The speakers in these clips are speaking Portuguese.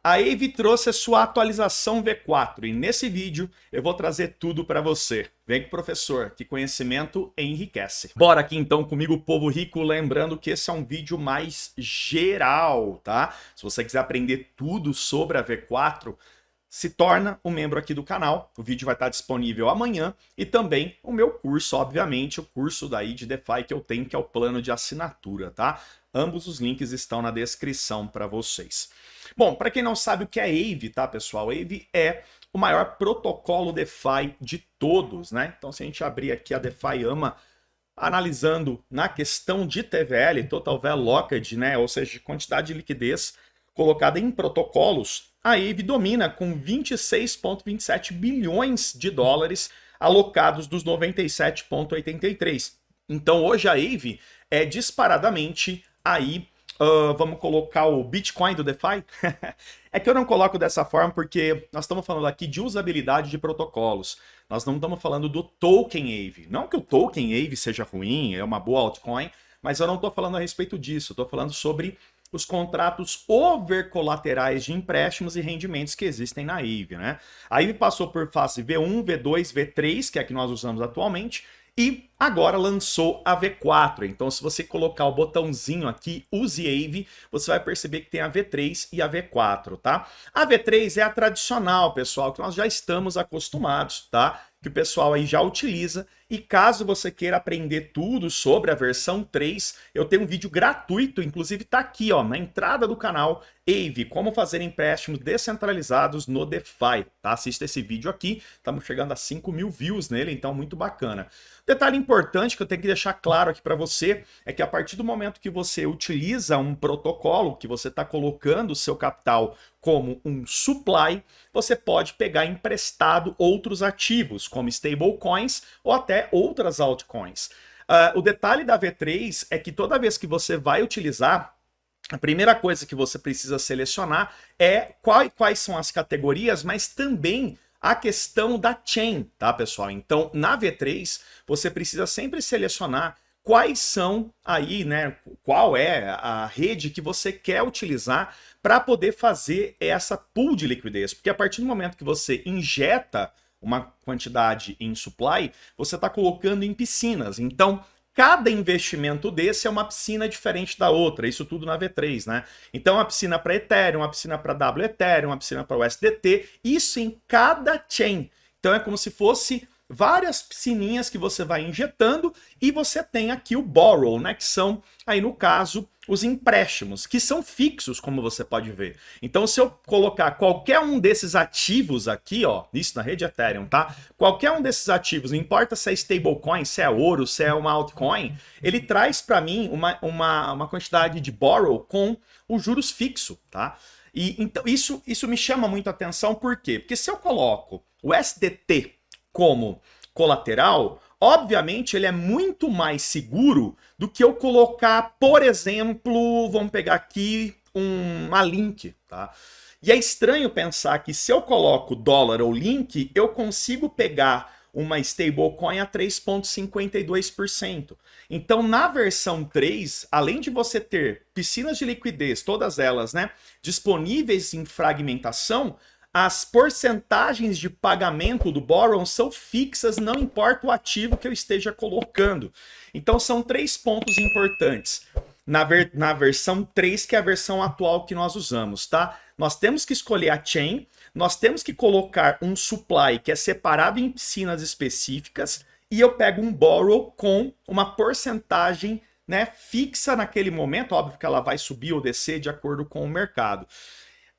A Aave trouxe a sua atualização V4 e nesse vídeo eu vou trazer tudo para você. Vem com o professor, que conhecimento enriquece. Bora aqui então comigo, povo rico, lembrando que esse é um vídeo mais geral, tá? Se você quiser aprender tudo sobre a V4, se torna um membro aqui do canal. O vídeo vai estar disponível amanhã e também o meu curso, obviamente, o curso daí de DeFi que eu tenho, que é o plano de assinatura, tá? Ambos os links estão na descrição para vocês. Bom, para quem não sabe o que é Aave, tá, pessoal? Aave é o maior protocolo DeFi de todos, né? Então, se a gente abrir aqui a DeFi AMA, analisando na questão de TVL, Total Value Locked, né? Ou seja, de quantidade de liquidez colocada em protocolos, a Aave domina com 26,27 bilhões de dólares alocados dos 97,83. Então, hoje a Aave é disparadamente aí. Vamos colocar o Bitcoin do DeFi? É que eu não coloco dessa forma porque nós estamos falando aqui de usabilidade de protocolos. Nós não estamos falando do token Aave. Não que o token Aave seja ruim, é uma boa altcoin, mas eu não estou falando a respeito disso. Estou falando sobre os contratos overcolaterais de empréstimos e rendimentos que existem na Aave, né? A Aave passou por fase V1, V2, V3, que é a que nós usamos atualmente, e agora lançou a V4. Então, se você colocar o botãozinho aqui, use Aave, você vai perceber que tem a V3 e a V4, tá? A V3 é a tradicional, pessoal, que nós já estamos acostumados, tá? Que o pessoal aí já utiliza. E caso você queira aprender tudo sobre a versão 3, eu tenho um vídeo gratuito, inclusive tá aqui, ó, na entrada do canal, Aave, como fazer empréstimos descentralizados no DeFi, tá? Assista esse vídeo aqui, estamos chegando a 5.000 views nele, então muito bacana. Detalhe importante que eu tenho que deixar claro aqui para você é que a partir do momento que você utiliza um protocolo, que você está colocando o seu capital como um supply, você pode pegar emprestado outros ativos, como stablecoins ou até outras altcoins. O detalhe da V3 é que toda vez que você vai utilizar, a primeira coisa que você precisa selecionar é quais são as categorias, mas também a questão da chain, tá, pessoal? Então, na V3, você precisa sempre selecionar quais são aí, né, qual é a rede que você quer utilizar para poder fazer essa pool de liquidez. Porque a partir do momento que você injeta uma quantidade em supply, você está colocando em piscinas. Então, cada investimento desse é uma piscina diferente da outra, isso tudo na V3, né? Então, uma piscina para Ethereum, uma piscina para W Ethereum, uma piscina para USDT, isso em cada chain. Então, é como se fosse várias piscininhas que você vai injetando e você tem aqui o borrow, né? Que são, aí no caso, os empréstimos, que são fixos, como você pode ver. Então, se eu colocar qualquer um desses ativos aqui, ó, isso na rede Ethereum, tá? Qualquer um desses ativos, não importa se é stablecoin, se é ouro, se é uma altcoin, ele traz para mim uma quantidade de borrow com os juros fixo, tá? E então isso me chama muito a atenção, por quê? Porque se eu coloco o SDT como colateral, obviamente ele é muito mais seguro do que eu colocar, por exemplo, vamos pegar aqui uma Link, tá? E é estranho pensar que se eu coloco dólar ou Link, eu consigo pegar uma stablecoin a 3,52%. Então, na versão 3, além de você ter piscinas de liquidez, todas elas, né, disponíveis em fragmentação, as porcentagens de pagamento do borrow são fixas, não importa o ativo que eu esteja colocando. Então são 3 pontos importantes na versão 3, que é a versão atual que nós usamos, tá? Nós temos que escolher a chain, nós temos que colocar um supply que é separado em piscinas específicas e eu pego um borrow com uma porcentagem, né, fixa naquele momento, óbvio que ela vai subir ou descer de acordo com o mercado.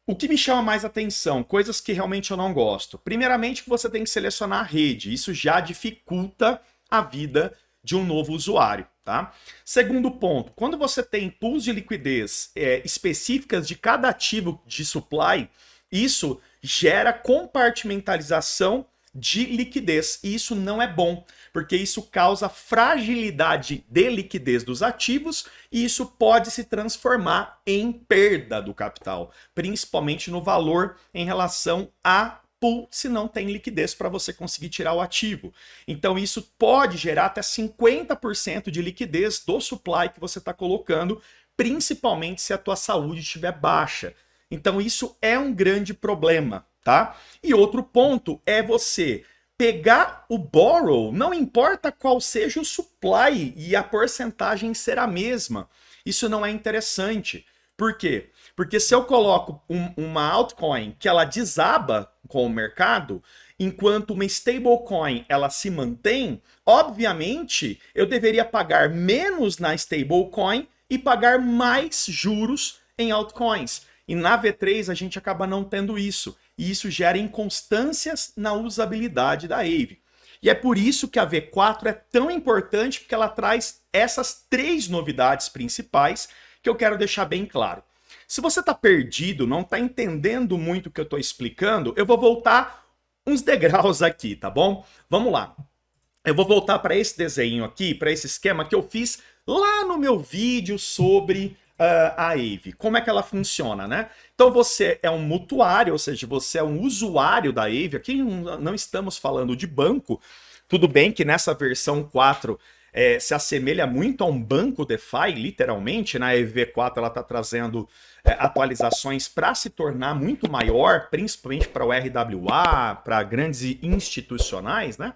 O que me chama mais atenção, coisas que realmente eu não gosto. Primeiramente, que você tem que selecionar a rede. Isso já dificulta a vida de um novo usuário, tá? Segundo ponto, quando você tem pools de liquidez específicas de cada ativo de supply, isso gera compartimentalização de liquidez. E isso não é bom, porque isso causa fragilidade de liquidez dos ativos e isso pode se transformar em perda do capital, principalmente no valor em relação a pool, se não tem liquidez para você conseguir tirar o ativo. Então isso pode gerar até 50% de liquidez do supply que você está colocando, principalmente se a tua saúde estiver baixa. Então isso é um grande problema, tá? E outro ponto é você pegar o borrow, não importa qual seja o supply e a porcentagem ser a mesma. Isso não é interessante. Por quê? Porque se eu coloco uma altcoin que ela desaba com o mercado, enquanto uma stablecoin ela se mantém, obviamente eu deveria pagar menos na stablecoin e pagar mais juros em altcoins. E na V3 a gente acaba não tendo isso. E isso gera inconstâncias na usabilidade da Aave. E é por isso que a V4 é tão importante, porque ela traz essas 3 novidades principais que eu quero deixar bem claro. Se você está perdido, não está entendendo muito o que eu estou explicando, eu vou voltar uns degraus aqui, tá bom? Vamos lá. Eu vou voltar para esse desenho aqui, para esse esquema que eu fiz lá no meu vídeo sobre a Aave. Como é que ela funciona, né? Então você é um mutuário, ou seja, você é um usuário da Aave. Aqui não estamos falando de banco. Tudo bem que nessa versão 4 se assemelha muito a um banco DeFi, literalmente, na EV4 ela está trazendo atualizações para se tornar muito maior, principalmente para o RWA, para grandes institucionais, né?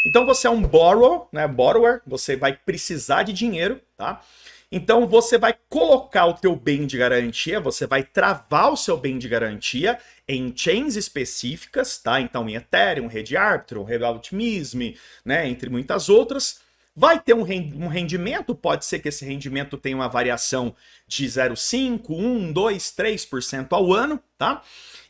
Então você é um borrower, você vai precisar de dinheiro, tá? Então você vai colocar o teu bem de garantia, você vai travar o seu bem de garantia em chains específicas, tá? Então em Ethereum, Rede Arbitrum, Rede Optimism, né? Entre muitas outras. Vai ter um rendimento, pode ser que esse rendimento tenha uma variação de 0,5%, 1%, 2%, 3% ao ano, tá?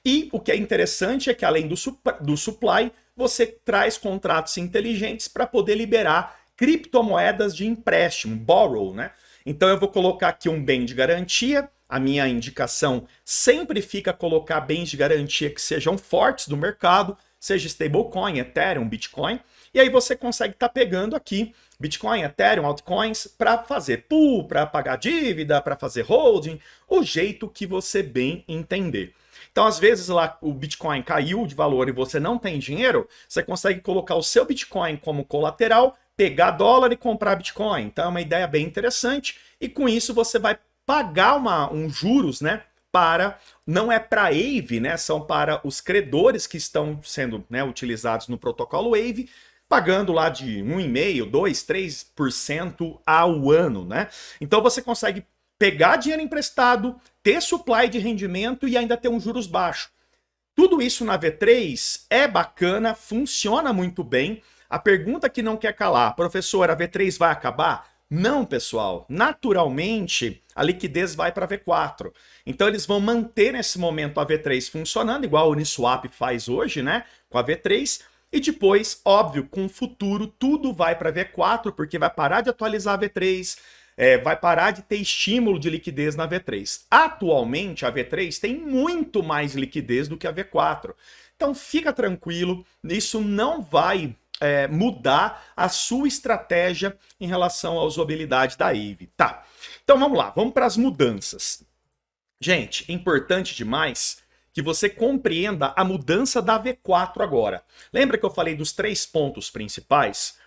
E o que é interessante é que além do supply, você traz contratos inteligentes para poder liberar criptomoedas de empréstimo, borrow, né? Então eu vou colocar aqui um bem de garantia. A minha indicação sempre fica colocar bens de garantia que sejam fortes no mercado, seja stablecoin, Ethereum, Bitcoin. E aí você consegue estar pegando aqui Bitcoin, Ethereum, altcoins para fazer pool, para pagar dívida, para fazer holding, o jeito que você bem entender. Então, às vezes, lá o Bitcoin caiu de valor e você não tem dinheiro, você consegue colocar o seu Bitcoin como colateral, pegar dólar e comprar Bitcoin. Então, é uma ideia bem interessante e com isso você vai pagar um juros, né? Não é para a Aave, né? São para os credores que estão sendo, né, utilizados no protocolo Aave, pagando lá de 1,5%, 2%, 3% ao ano, né? Então você consegue pegar dinheiro emprestado, ter supply de rendimento e ainda ter um juros baixo. Tudo isso na V3 é bacana, funciona muito bem. A pergunta que não quer calar, professor, a V3 vai acabar? Não, pessoal. Naturalmente, a liquidez vai para a V4. Então eles vão manter nesse momento a V3 funcionando, igual a Uniswap faz hoje, né? Com a V3. E depois, óbvio, com o futuro, tudo vai para V4, porque vai parar de atualizar a V3, vai parar de ter estímulo de liquidez na V3. Atualmente, a V3 tem muito mais liquidez do que a V4. Então, fica tranquilo, isso não vai mudar a sua estratégia em relação à usabilidade da Aave. Tá, então vamos lá, vamos para as mudanças. Gente, é importante demais que você compreenda a mudança da V4 agora. Lembra que eu falei dos 3 pontos principais?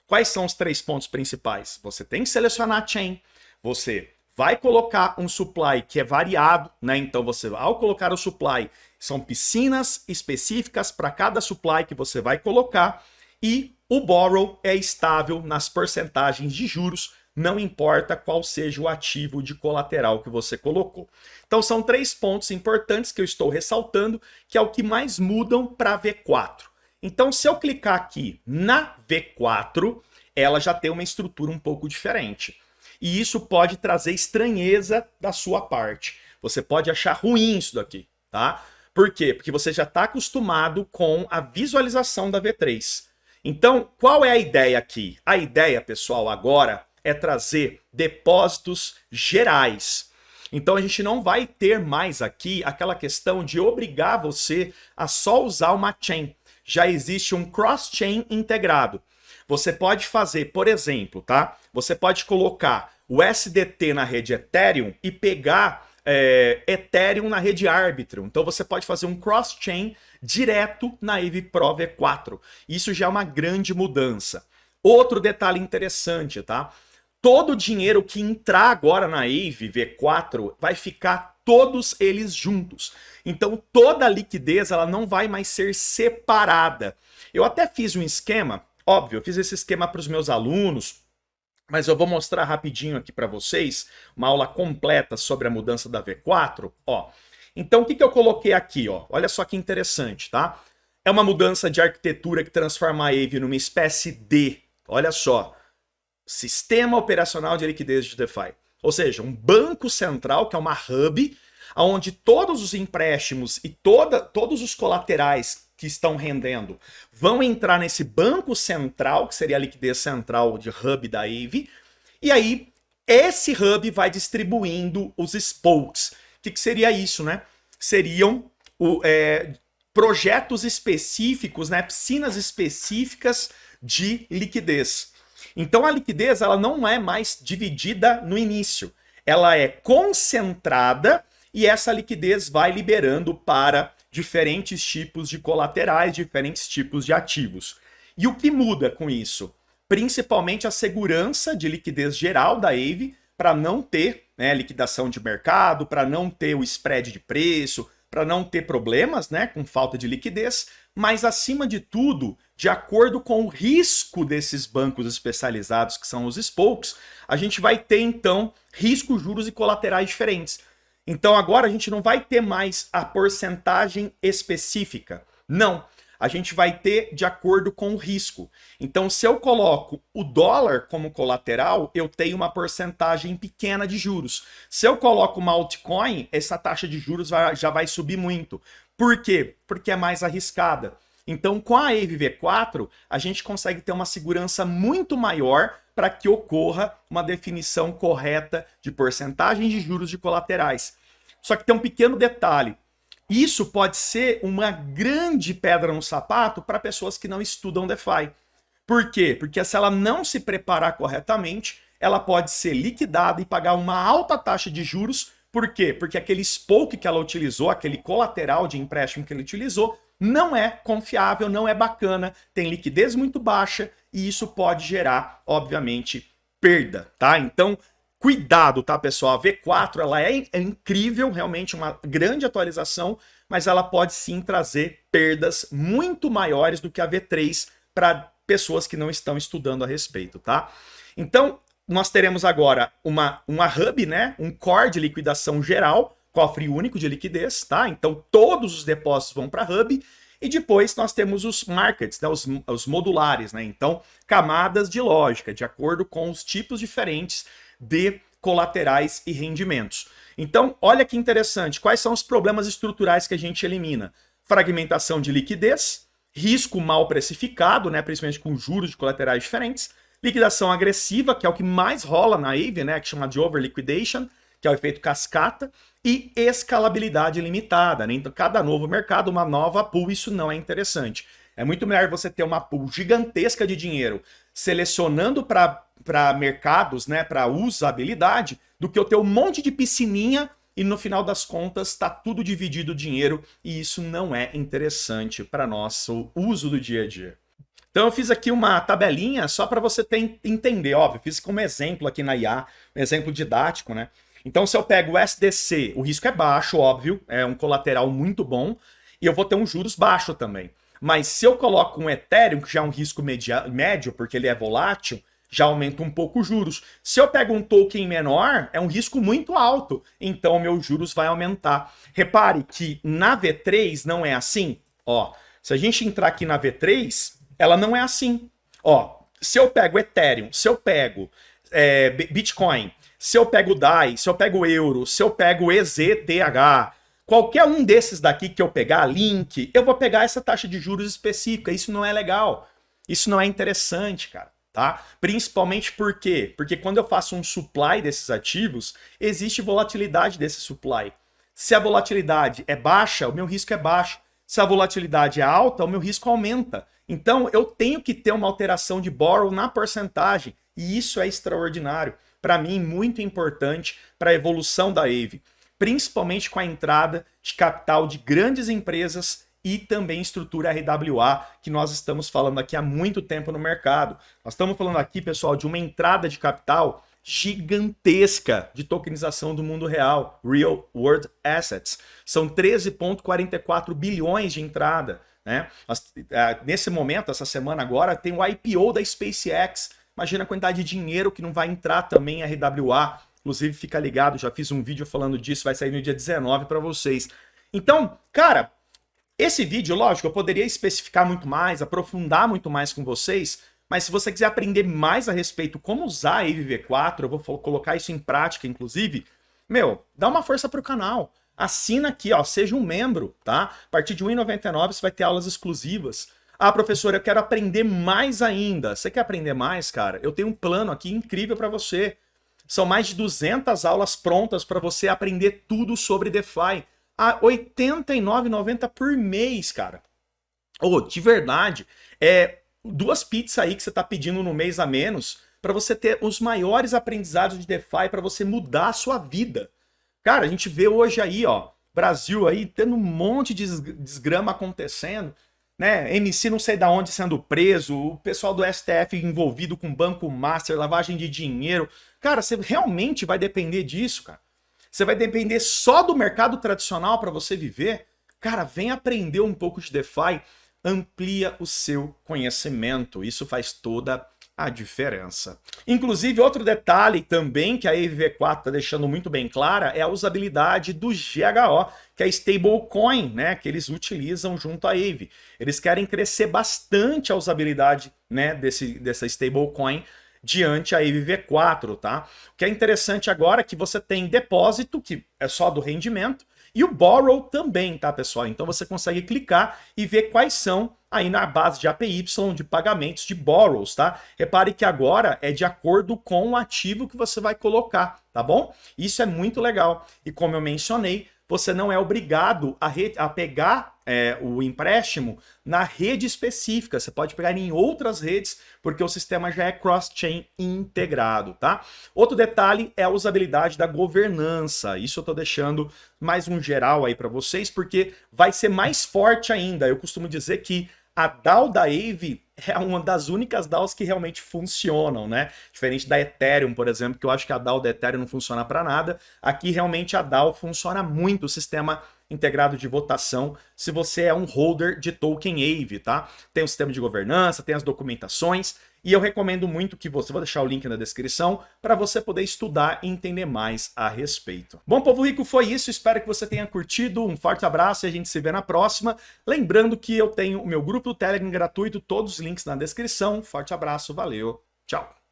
Quais são os 3 pontos principais? Você tem que selecionar a chain, você vai colocar um supply que é variado, né? Então você, ao colocar o supply, são piscinas específicas para cada supply que você vai colocar e o borrow é estável nas porcentagens de juros, não importa qual seja o ativo de colateral que você colocou. Então são 3 pontos importantes que eu estou ressaltando, que é o que mais mudam para a V4. Então se eu clicar aqui na V4, ela já tem uma estrutura um pouco diferente. E isso pode trazer estranheza da sua parte. Você pode achar ruim isso daqui, tá? Por quê? Porque você já está acostumado com a visualização da V3. Então, qual é a ideia aqui? A ideia, pessoal, agora é trazer depósitos gerais. Então a gente não vai ter mais aqui aquela questão de obrigar você a só usar uma chain. Já existe um cross-chain integrado. Você pode fazer, por exemplo, tá? Você pode colocar o SDT na rede Ethereum e pegar Ethereum na rede Arbitrum. Então você pode fazer um cross-chain direto na Aave Pro V4. Isso já é uma grande mudança. Outro detalhe interessante, tá? Todo o dinheiro que entrar agora na Aave V4 vai ficar todos eles juntos. Então toda a liquidez ela não vai mais ser separada. Eu até fiz um esquema, óbvio, eu fiz esse esquema para os meus alunos, mas eu vou mostrar rapidinho aqui para vocês uma aula completa sobre a mudança da V4. Ó. Então o que eu coloquei aqui? Ó? Olha só que interessante, tá? É uma mudança de arquitetura que transforma a Aave numa espécie de, olha só, sistema operacional de liquidez de DeFi. Ou seja, um banco central, que é uma hub, onde todos os empréstimos e todos os colaterais que estão rendendo vão entrar nesse banco central, que seria a liquidez central de hub da Aave, e aí esse hub vai distribuindo os spokes. O que seria isso, né? Seriam projetos específicos, né? Piscinas específicas de liquidez. Então a liquidez ela não é mais dividida no início, ela é concentrada e essa liquidez vai liberando para diferentes tipos de colaterais, diferentes tipos de ativos. E o que muda com isso? Principalmente a segurança de liquidez geral da Aave, para não ter liquidação de mercado, para não ter o spread de preço, para não ter problemas com falta de liquidez, mas acima de tudo, de acordo com o risco desses bancos especializados, que são os spokes, a gente vai ter então risco, juros e colaterais diferentes. Então agora a gente não vai ter mais a porcentagem específica. Não, a gente vai ter de acordo com o risco. Então se eu coloco o dólar como colateral, eu tenho uma porcentagem pequena de juros. Se eu coloco uma altcoin, essa taxa de juros já vai subir muito. Por quê? Porque é mais arriscada. Então com a Aave V4, a gente consegue ter uma segurança muito maior para que ocorra uma definição correta de porcentagem de juros de colaterais. Só que tem um pequeno detalhe. Isso pode ser uma grande pedra no sapato para pessoas que não estudam DeFi. Por quê? Porque se ela não se preparar corretamente, ela pode ser liquidada e pagar uma alta taxa de juros. Por quê? Porque aquele spoke que ela utilizou, aquele colateral de empréstimo que ela utilizou, não é confiável, não é bacana, tem liquidez muito baixa e isso pode gerar, obviamente, perda, tá? Então, cuidado, tá, pessoal? A V4 ela é incrível, realmente uma grande atualização, mas ela pode sim trazer perdas muito maiores do que a V3 para pessoas que não estão estudando a respeito, tá? Então, nós teremos agora uma hub, né? Um core de liquidação geral, cofre único de liquidez, tá? Então, todos os depósitos vão para a hub. E depois nós temos os markets, né, os modulares, né? Então, camadas de lógica, de acordo com os tipos diferentes de colaterais e rendimentos. Então, olha que interessante, quais são os problemas estruturais que a gente elimina? Fragmentação de liquidez, risco mal precificado, né, principalmente com juros de colaterais diferentes, liquidação agressiva, que é o que mais rola na Aave, né, que chama de over liquidation, que é o efeito cascata, e escalabilidade limitada, né? Então, cada novo mercado, uma nova pool, isso não é interessante. É muito melhor você ter uma pool gigantesca de dinheiro selecionando para mercados, né, para usabilidade, do que eu ter um monte de piscininha e no final das contas está tudo dividido o dinheiro e isso não é interessante para nosso uso do dia a dia. Então eu fiz aqui uma tabelinha só para você entender, óbvio, fiz como exemplo aqui na IA, um exemplo didático, né? Então se eu pego o SDC, o risco é baixo, óbvio, é um colateral muito bom, e eu vou ter um juros baixo também. Mas se eu coloco um Ethereum, que já é um risco médio, porque ele é volátil, já aumenta um pouco os juros. Se eu pego um token menor, é um risco muito alto, então meus juros vai aumentar. Repare que na V3 não é assim. Ó, se a gente entrar aqui na V3, ela não é assim. Ó, se eu pego Ethereum, se eu pego Bitcoin, se eu pego DAI, se eu pego Euro, se eu pego EZTH, qualquer um desses daqui que eu pegar, Link, eu vou pegar essa taxa de juros específica. Isso não é legal. Isso não é interessante, cara. Tá? Principalmente por quê? Porque quando eu faço um supply desses ativos, existe volatilidade desse supply. Se a volatilidade é baixa, o meu risco é baixo. Se a volatilidade é alta, o meu risco aumenta. Então eu tenho que ter uma alteração de borrow na porcentagem. E isso é extraordinário. Para mim, muito importante para a evolução da Aave. Principalmente com a entrada de capital de grandes empresas e também estrutura RWA, que nós estamos falando aqui há muito tempo no mercado. Nós estamos falando aqui, pessoal, de uma entrada de capital gigantesca de tokenização do mundo real, Real World Assets. São 13,44 bilhões de entrada, né? Nesse momento, essa semana agora, tem o IPO da SpaceX. Imagina a quantidade de dinheiro que não vai entrar também em RWA. Inclusive, fica ligado, já fiz um vídeo falando disso, vai sair no dia 19 para vocês. Então, cara, esse vídeo, lógico, eu poderia especificar muito mais, aprofundar muito mais com vocês, mas se você quiser aprender mais a respeito como usar a Aave V4, eu vou colocar isso em prática, inclusive, dá uma força pro canal. Assina aqui, ó, seja um membro, tá? A partir de R$ 1,99 você vai ter aulas exclusivas. Ah, professor, eu quero aprender mais ainda. Você quer aprender mais, cara? Eu tenho um plano aqui incrível para você. São mais de 200 aulas prontas para você aprender tudo sobre DeFi. A R$ 89,90 por mês, cara. De verdade, 2 pizzas aí que você tá pedindo no mês a menos para você ter os maiores aprendizados de DeFi para você mudar a sua vida. Cara, a gente vê hoje aí, ó, Brasil aí tendo um monte de desgrama acontecendo, né? MC não sei da onde sendo preso, o pessoal do STF envolvido com Banco Master, lavagem de dinheiro. Cara, você realmente vai depender disso, cara? Você vai depender só do mercado tradicional para você viver? Cara, vem aprender um pouco de DeFi, amplia o seu conhecimento. Isso faz toda a diferença. Inclusive, outro detalhe também que a Aave V4 está deixando muito bem clara é a usabilidade do GHO, que é a stablecoin, né, que eles utilizam junto à Aave. Eles querem crescer bastante a usabilidade, né, dessa stablecoin diante a Aave V4, tá? O que é interessante agora é que você tem depósito, que é só do rendimento, e o borrow também, tá, pessoal? Então você consegue clicar e ver quais são aí na base de APY de pagamentos de borrows, tá? Repare que agora é de acordo com o ativo que você vai colocar, tá bom? Isso é muito legal. E como eu mencionei, você não é obrigado a pegar o empréstimo na rede específica. Você pode pegar em outras redes, porque o sistema já é cross-chain integrado, tá? Outro detalhe é a usabilidade da governança. Isso eu estou deixando mais um geral aí para vocês, porque vai ser mais forte ainda. Eu costumo dizer que a DAO da Aave é uma das únicas DAOs que realmente funcionam, né? Diferente da Ethereum, por exemplo, que eu acho que a DAO da Ethereum não funciona para nada. Aqui realmente a DAO funciona muito, o sistema integrado de votação, se você é um holder de token Aave, tá? Tem o sistema de governança, tem as documentações, e eu recomendo muito que você, vou deixar o link na descrição, para você poder estudar e entender mais a respeito. Bom, povo rico, foi isso, espero que você tenha curtido, um forte abraço e a gente se vê na próxima. Lembrando que eu tenho o meu grupo do Telegram gratuito, todos os links na descrição, forte abraço, valeu, tchau!